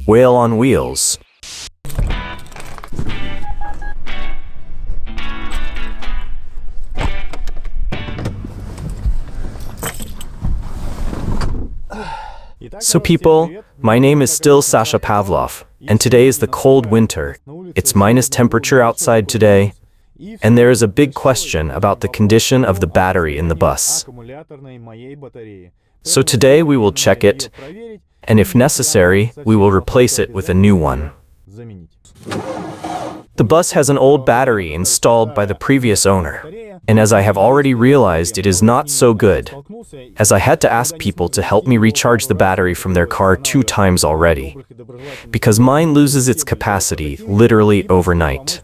Whale on wheels. So people, my name is still Sasha Pavlov, and today is the cold winter. It's minus temperature outside today, and there is a big question about the condition of the battery in the bus. So today we will check it, and if necessary, we will replace it with a new one. The bus has an old battery installed by the previous owner, and as I have already realized, it is not so good, as I had to ask people to help me recharge the battery from their car 2 times already, because mine loses its capacity literally overnight.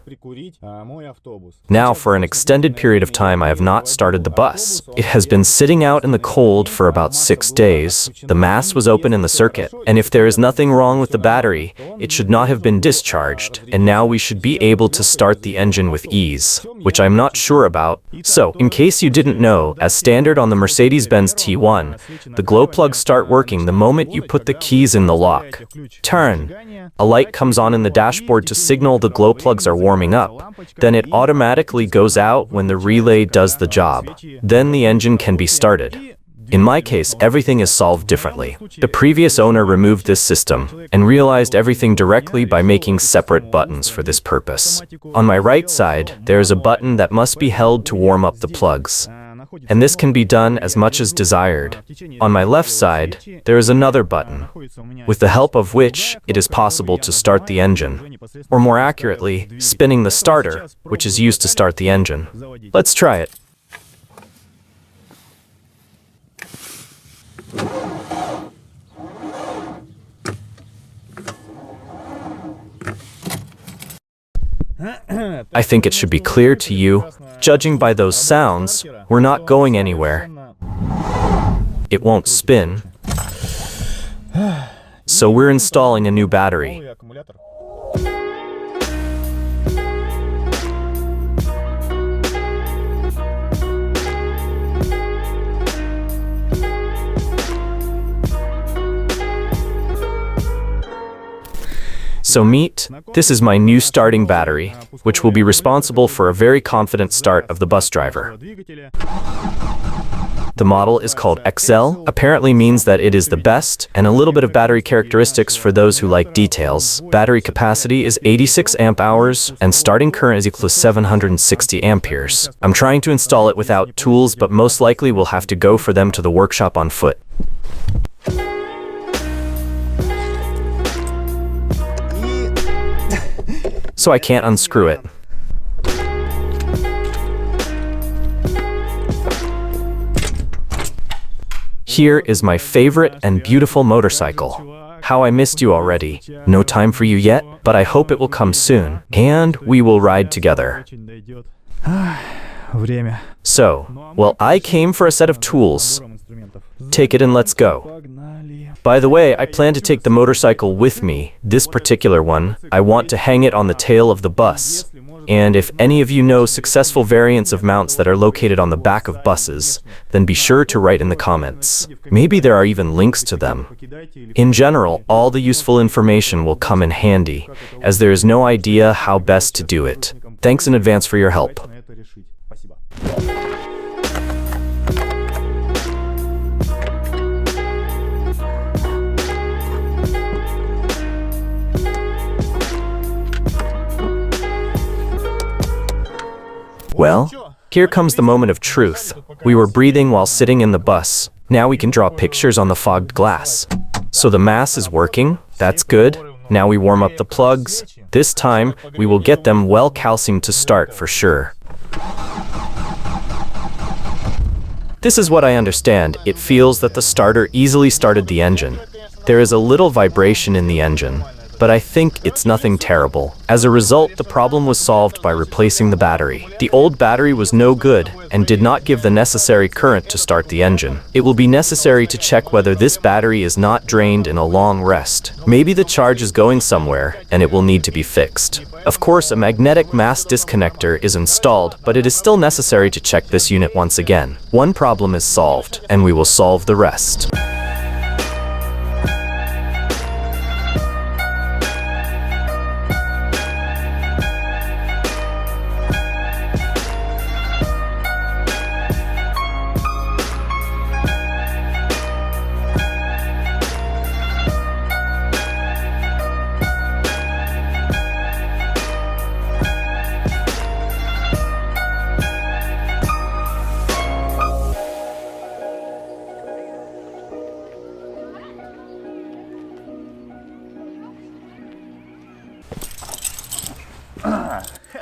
Now, for an extended period of time, I have not started the bus. It has been sitting out in the cold for about 6 days. The mass was open in the circuit, and if there is nothing wrong with the battery, it should not have been discharged, and now we should be able to start the engine with ease, which I'm not sure about. So, in case you didn't know, as standard on the Mercedes-benz T1, the glow plugs start working the moment you put the keys in the lock. Turn. A light comes on in the dashboard to signal the glow plugs are warming up. Then it automatically goes out when the relay does the job. Then the engine can be started. In my case, everything is solved differently. The previous owner removed this system and realized everything directly by making separate buttons for this purpose. On my right side, there is a button that must be held to warm up the plugs, and this can be done as much as desired. On my left side, there is another button, with the help of which it is possible to start the engine, or more accurately, spinning the starter, which is used to start the engine. Let's try it. I think it should be clear to you, judging by those sounds, we're not going anywhere. It won't spin. So we're installing a new battery. So meet, this is my new starting battery, which will be responsible for a very confident start of the bus driver. The model is called XL, apparently means that it is the best, and a little bit of battery characteristics for those who like details. Battery capacity is 86 amp hours, and starting current is equal to 760 amperes. I'm trying to install it without tools, but most likely we'll have to go for them to the workshop on foot. So I can't unscrew it. Here is my favorite and beautiful motorcycle. How I missed you already. No time for you yet, but I hope it will come soon, and we will ride together. So, well, I came for a set of tools. Take it and let's go. By the way, I plan to take the motorcycle with me, this particular one. I want to hang it on the tail of the bus. And if any of you know successful variants of mounts that are located on the back of buses, then be sure to write in the comments. Maybe there are even links to them. In general, all the useful information will come in handy, as there is no idea how best to do it. Thanks in advance for your help. Well, here comes the moment of truth. We were breathing while sitting in the bus. Now we can draw pictures on the fogged glass. So the mass is working. That's good. Now we warm up the plugs. This time, we will get them well calcined to start for sure. This is what I understand. It feels that the starter easily started the engine. There is a little vibration in the engine, but I think it's nothing terrible. As a result, the problem was solved by replacing the battery. The old battery was no good and did not give the necessary current to start the engine. It will be necessary to check whether this battery is not drained in a long rest. Maybe the charge is going somewhere and it will need to be fixed. Of course, a magnetic mass disconnector is installed, but it is still necessary to check this unit once again. One problem is solved, and we will solve the rest.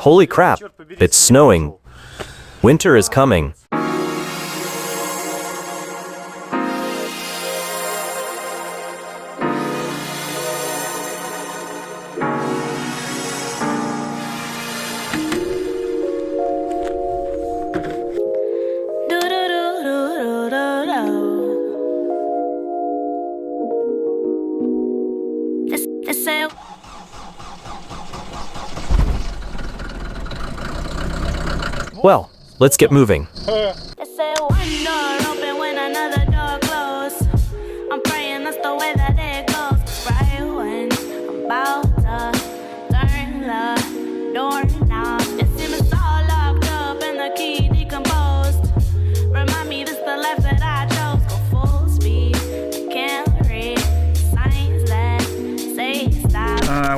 Holy crap! It's snowing. Winter is coming. Well, let's get moving.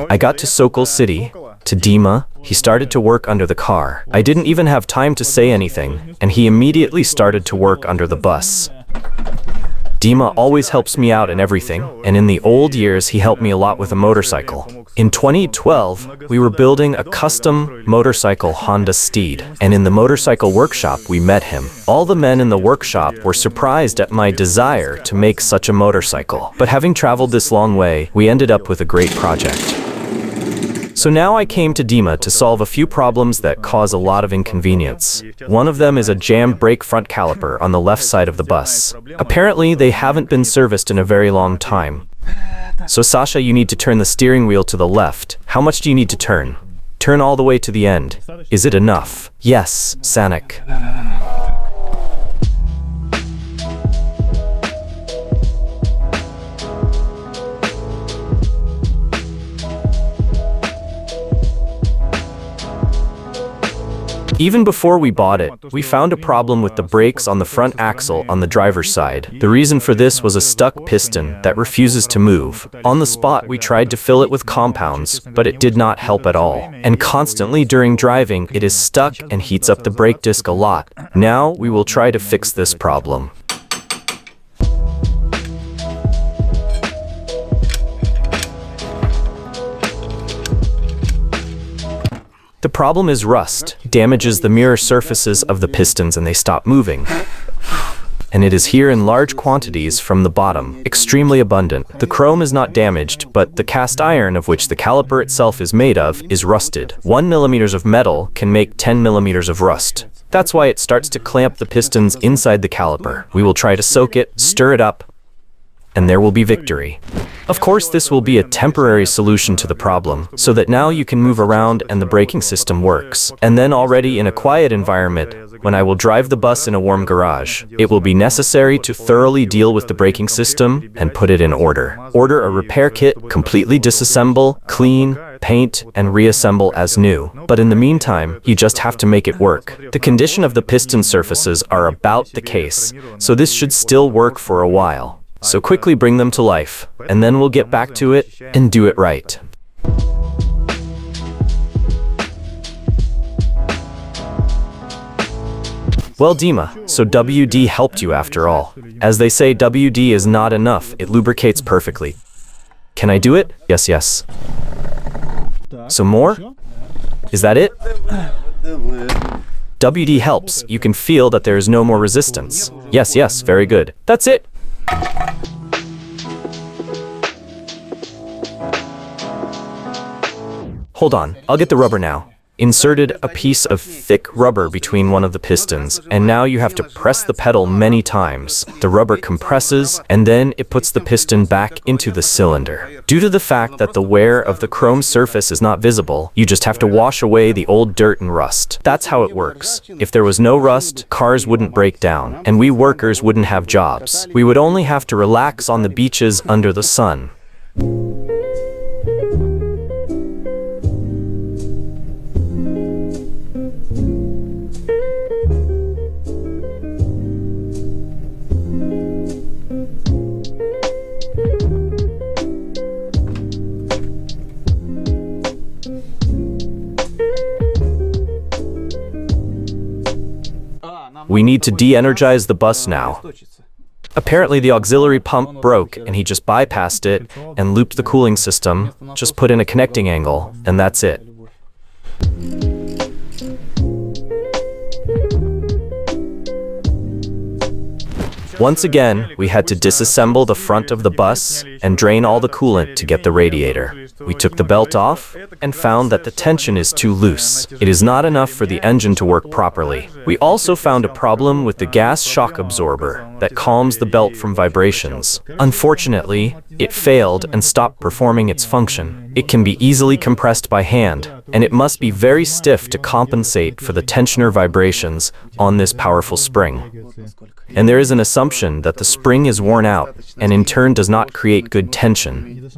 I got to Sokol City, to Dima. He started to work under the car. I didn't even have time to say anything, and he immediately started to work under the bus. Dima always helps me out in everything, and in the old years he helped me a lot with a motorcycle. In 2012, we were building a custom motorcycle Honda Steed, and in the motorcycle workshop we met him. All the men in the workshop were surprised at my desire to make such a motorcycle. But having traveled this long way, we ended up with a great project. So now I came to Dima to solve a few problems that cause a lot of inconvenience. One of them is a jammed brake front caliper on the left side of the bus. Apparently, they haven't been serviced in a very long time. So Sasha, you need to turn the steering wheel to the left. How much do you need to turn? Turn all the way to the end. Is it enough? Yes, Sanik. Even before we bought it, we found a problem with the brakes on the front axle on the driver's side. The reason for this was a stuck piston that refuses to move. On the spot, we tried to fill it with compounds, but it did not help at all. And constantly during driving, it is stuck and heats up the brake disc a lot. Now, we will try to fix this problem. The problem is rust. Damages the mirror surfaces of the pistons and they stop moving. And it is here in large quantities from the bottom, extremely abundant. The chrome is not damaged, but the cast iron of which the caliper itself is made of is rusted. 1 millimeter of metal can make 10 millimeters of rust. That's why it starts to clamp the pistons inside the caliper. We will try to soak it, stir it up, and there will be victory. Of course, this will be a temporary solution to the problem, so that now you can move around and the braking system works. And then already in a quiet environment, when I will drive the bus in a warm garage, it will be necessary to thoroughly deal with the braking system and put it in order. Order a repair kit, completely disassemble, clean, paint, and reassemble as new. But in the meantime, you just have to make it work. The condition of the piston surfaces are about the case, so this should still work for a while. So quickly bring them to life, and then we'll get back to it and do it right. Well, Dima, so WD helped you after all. As they say, WD is not enough, it lubricates perfectly. Can I do it? Yes, yes. Some more? Is that it? WD helps. You can feel that there is no more resistance. Yes, yes, very good. That's it. Hold on, I'll get the rubber now. Inserted a piece of thick rubber between one of the pistons, and now you have to press the pedal many times. The rubber compresses, and then it puts the piston back into the cylinder. Due to the fact that the wear of the chrome surface is not visible, you just have to wash away the old dirt and rust. That's how it works. If there was no rust, cars wouldn't break down, and we workers wouldn't have jobs. We would only have to relax on the beaches under the sun. We need to de-energize the bus now. Apparently the auxiliary pump broke and he just bypassed it and looped the cooling system, just put in a connecting angle, and that's it. Once again, we had to disassemble the front of the bus and drain all the coolant to get the radiator. We took the belt off and found that the tension is too loose. It is not enough for the engine to work properly. We also found a problem with the gas shock absorber that calms the belt from vibrations. Unfortunately, it failed and stopped performing its function. It can be easily compressed by hand, and it must be very stiff to compensate for the tensioner vibrations on this powerful spring. And there is an assumption that the spring is worn out and in turn does not create good tension.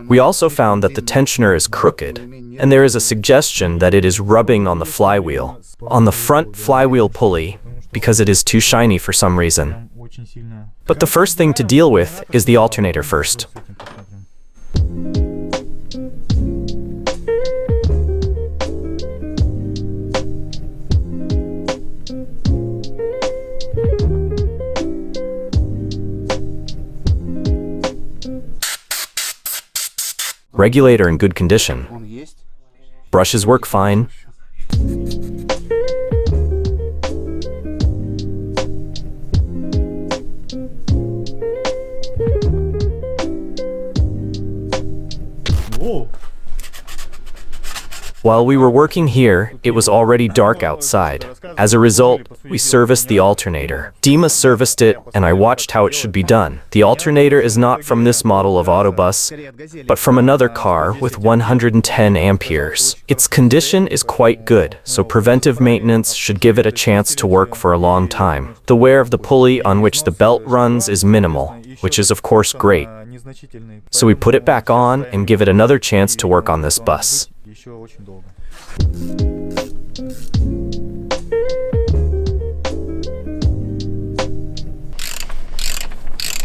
We also found that the tensioner is crooked, and there is a suggestion that it is rubbing on the flywheel, on the front flywheel pulley, because it is too shiny for some reason. But the first thing to deal with is the alternator first. Regulator in good condition. Brushes work fine. While we were working here, it was already dark outside. As a result, we serviced the alternator. Dima serviced it, and I watched how it should be done. The alternator is not from this model of autobus, but from another car with 110 amperes. Its condition is quite good, so preventive maintenance should give it a chance to work for a long time. The wear of the pulley on which the belt runs is minimal, which is of course great. So we put it back on and give it another chance to work on this bus.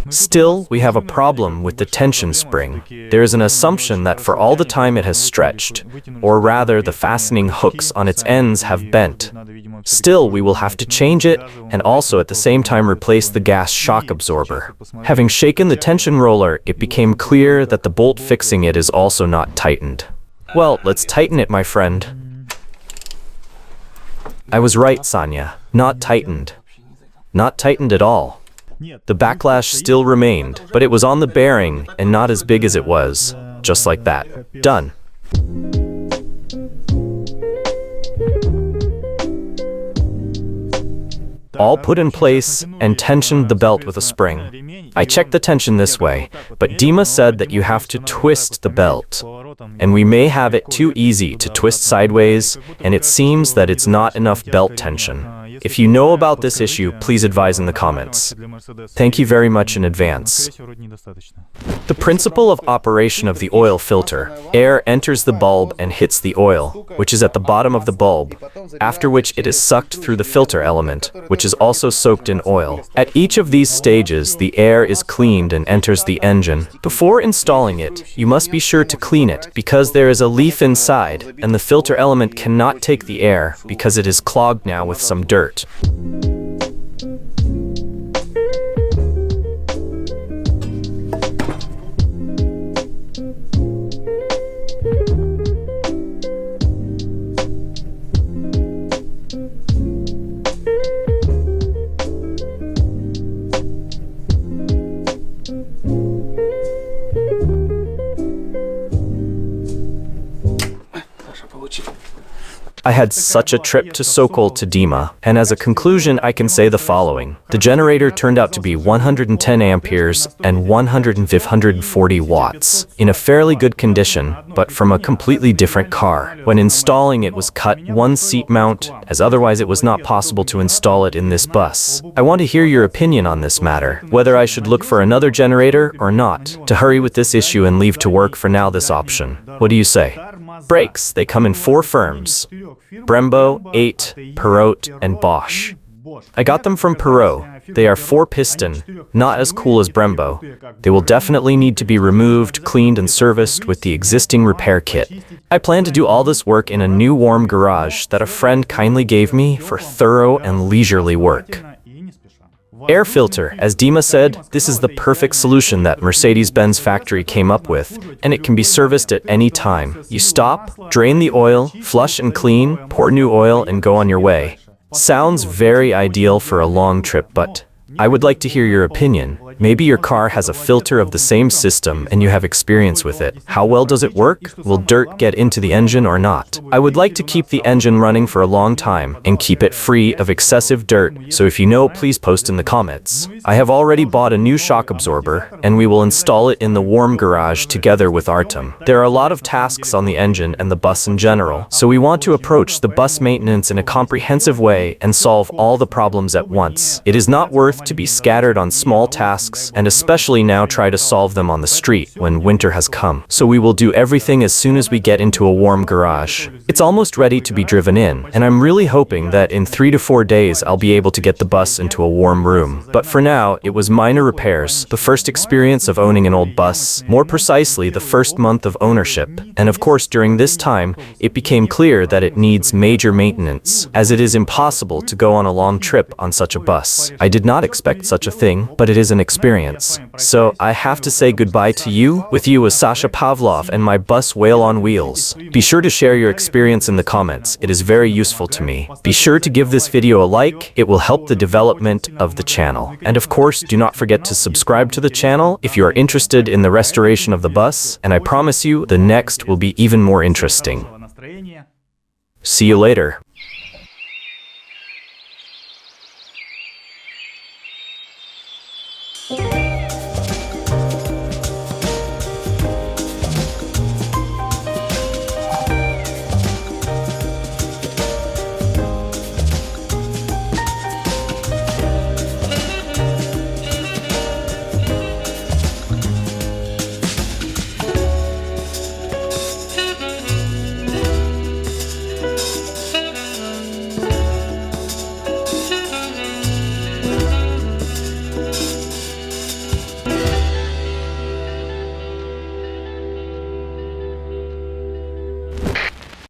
Still, we have a problem with the tension spring. There is an assumption that for all the time it has stretched, or rather the fastening hooks on its ends have bent. Still, we will have to change it and also at the same time replace the gas shock absorber. Having shaken the tension roller, it became clear that the bolt fixing it is also not tightened. Well, let's tighten it, my friend. I was right, Sanya. Not tightened. Not tightened at all. The backlash still remained, but it was on the bearing and not as big as it was. Just like that. Done. All put in place and tensioned the belt with a spring. I checked the tension this way, but Dima said that you have to twist the belt. And we may have it too easy to twist sideways, and it seems that it's not enough belt tension. If you know about this issue, please advise in the comments. Thank you very much in advance. The principle of operation of the oil filter: air enters the bulb and hits the oil, which is at the bottom of the bulb, after which it is sucked through the filter element, which is also soaked in oil. At each of these stages, the air is cleaned and enters the engine. Before installing it, you must be sure to clean it, because there is a leaf inside, and the filter element cannot take the air because it is clogged now with some dirt. I had such a trip to Sokol to Dima, and as a conclusion I can say the following. The generator turned out to be 110 amperes and 140 watts, in a fairly good condition, but from a completely different car. When installing it was cut one seat mount, as otherwise it was not possible to install it in this bus. I want to hear your opinion on this matter, whether I should look for another generator or not. To hurry with this issue and leave to work for now this option. What do you say? Brakes, they come in 4 firms: Brembo, 8, Perot, and Bosch. I got them from Perot. They are 4-piston, not as cool as Brembo. They will definitely need to be removed, cleaned, and serviced with the existing repair kit. I plan to do all this work in a new warm garage that a friend kindly gave me for thorough and leisurely work. Air filter, as Dima said, this is the perfect solution that Mercedes-Benz factory came up with, and it can be serviced at any time. You stop, drain the oil, flush and clean, pour new oil, and go on your way. Sounds very ideal for a long trip, but I would like to hear your opinion. Maybe your car has a filter of the same system and you have experience with it. How well does it work? Will dirt get into the engine or not? I would like to keep the engine running for a long time and keep it free of excessive dirt, so if you know, please post in the comments. I have already bought a new shock absorber and we will install it in the warm garage together with Artem. There are a lot of tasks on the engine and the bus in general, so we want to approach the bus maintenance in a comprehensive way and solve all the problems at once. It is not worth to be scattered on small tasks, and especially now try to solve them on the street when winter has come. So we will do everything as soon as we get into a warm garage. It's almost ready to be driven in, and I'm really hoping that in 3 to 4 days I'll be able to get the bus into a warm room. But for now, it was minor repairs, the first experience of owning an old bus, more precisely the first month of ownership. And of course, during this time, it became clear that it needs major maintenance, as it is impossible to go on a long trip on such a bus. I did not expect such a thing, but it is an experience. So I have to say goodbye to you. With you was Sasha Pavlov and my bus Whale on Wheels. Be sure to share your experience in the comments. It is very useful to me. Be sure to give this video a like. It will help the development of the channel. And of course, do not forget to subscribe to the channel if you are interested in the restoration of the bus, and I promise you the next will be even more interesting. See you later.